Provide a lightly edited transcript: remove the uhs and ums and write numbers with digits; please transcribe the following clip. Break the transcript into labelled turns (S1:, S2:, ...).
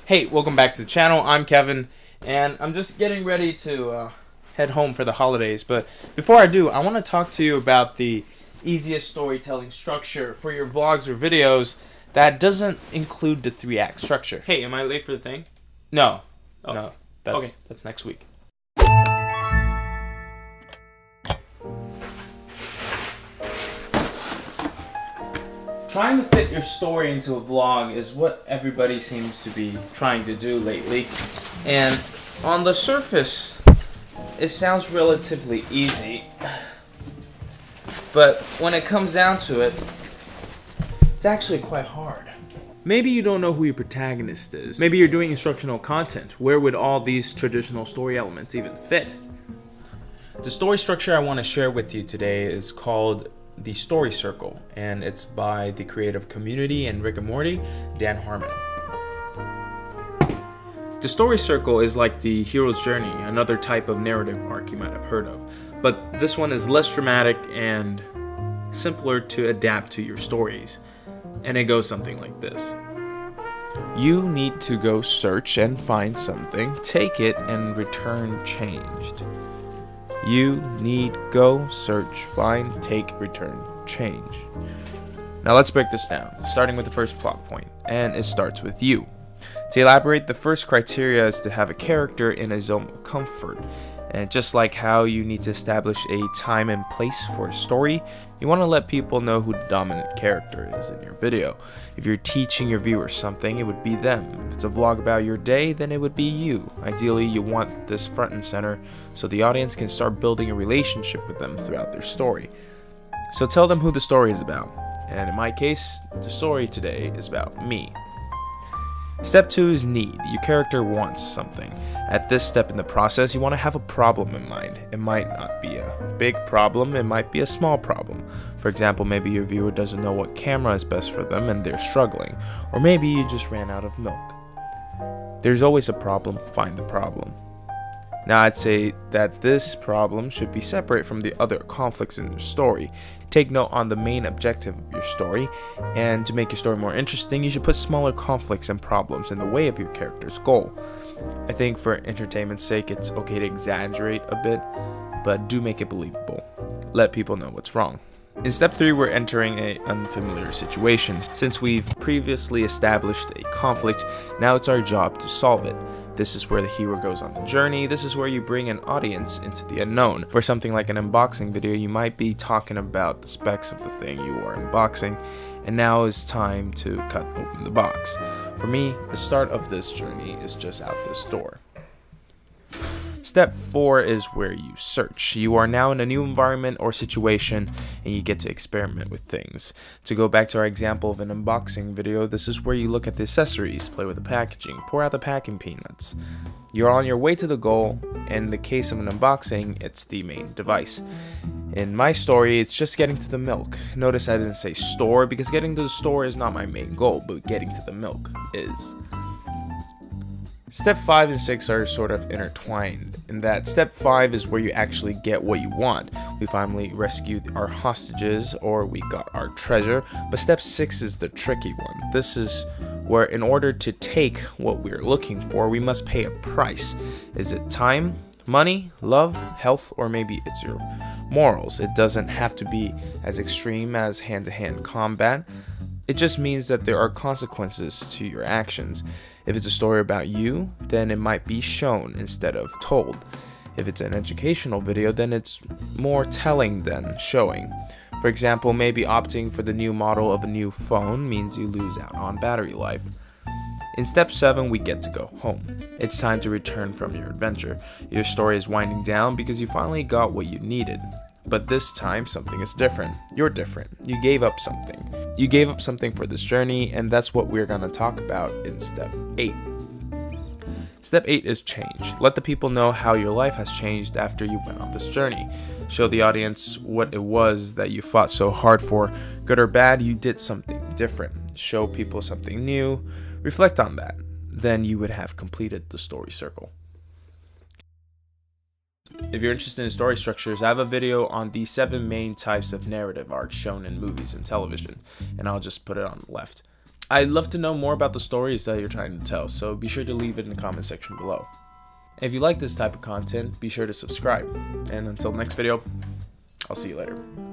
S1: Hey, welcome back to the channel. I'm Kevin, and I'm just getting ready to head home for the holidays. But before I do, I want to talk to you about the easiest storytelling structure for your vlogs or videos that doesn't include the 3-act structure. Hey, am I late for the thing? No. Oh. No. That's next week. Trying to fit your story into a vlog is what everybody seems to be trying to do lately. And on the surface, it sounds relatively easy. But when it comes down to it, it's actually quite hard. Maybe you don't know who your protagonist is. Maybe you're doing instructional content. Where would all these traditional story elements even fit? The story structure I want to share with you today is called The Story Circle, and it's by the creative community and Rick and Morty, Dan Harmon. The story circle is like the hero's journey, another type of narrative arc you might have heard of, but this one is less dramatic and simpler to adapt to your stories. And it goes something like this. You need to go search and find something, take it, and return changed. You need go, search, find, take, return, change. Now let's break this down, starting with the first plot point, and it starts with you. To elaborate, the first criteria is to have a character in a zone of comfort. And just like how you need to establish a time and place for a story, you want to let people know who the dominant character is in your video. If you're teaching your viewers something, it would be them. If it's a vlog about your day, then it would be you. Ideally, you want this front and center so the audience can start building a relationship with them throughout their story. So tell them who the story is about. And in my case, the story today is about me. Step 2 is need. Your character wants something. At this step in the process, you want to have a problem in mind. It might not be a big problem, it might be a small problem. For example, maybe your viewer doesn't know what camera is best for them and they're struggling. Or maybe you just ran out of milk. There's always a problem, find the problem. Now I'd say that this problem should be separate from the other conflicts in your story. Take note on the main objective of your story, and to make your story more interesting, you should put smaller conflicts and problems in the way of your character's goal. I think for entertainment's sake, it's okay to exaggerate a bit, but do make it believable. Let people know what's wrong. In step 3, we're entering an unfamiliar situation. Since we've previously established a conflict, now it's our job to solve it. This is where the hero goes on the journey. This is where you bring an audience into the unknown. For something like an unboxing video, you might be talking about the specs of the thing you are unboxing, and now is time to cut open the box. For me, the start of this journey is just out this door. Step 4 is where you search. You are now in a new environment or situation and you get to experiment with things. To go back to our example of an unboxing video, this is where you look at the accessories, play with the packaging, pour out the packing peanuts. You're on your way to the goal. In the case of an unboxing, it's the main device. In my story, it's just getting to the milk. Notice I didn't say store because getting to the store is not my main goal, but getting to the milk is. Step 5 and 6 are sort of intertwined, in that step 5 is where you actually get what you want. We finally rescued our hostages, or we got our treasure, but step 6 is the tricky one. This is where in order to take what we're looking for, we must pay a price. Is it time, money, love, health, or maybe it's your morals? It doesn't have to be as extreme as hand-to-hand combat. It just means that there are consequences to your actions. If it's a story about you, then it might be shown instead of told. If it's an educational video, then it's more telling than showing. For example, maybe opting for the new model of a new phone means you lose out on battery life. In step 7, we get to go home. It's time to return from your adventure. Your story is winding down because you finally got what you needed. But this time, something is different. You're different. You gave up something. You gave up something for this journey, and that's what we're going to talk about in step 8. Step 8 is change. Let the people know how your life has changed after you went on this journey. Show the audience what it was that you fought so hard for. Good or bad, you did something different. Show people something new. Reflect on that. Then you would have completed the story circle. If you're interested in story structures, I have a video on the 7 main types of narrative arcs shown in movies and television, and I'll just put it on the left. I'd love to know more about the stories that you're trying to tell, so be sure to leave it in the comment section below. If you like this type of content, be sure to subscribe. And until next video, I'll see you later.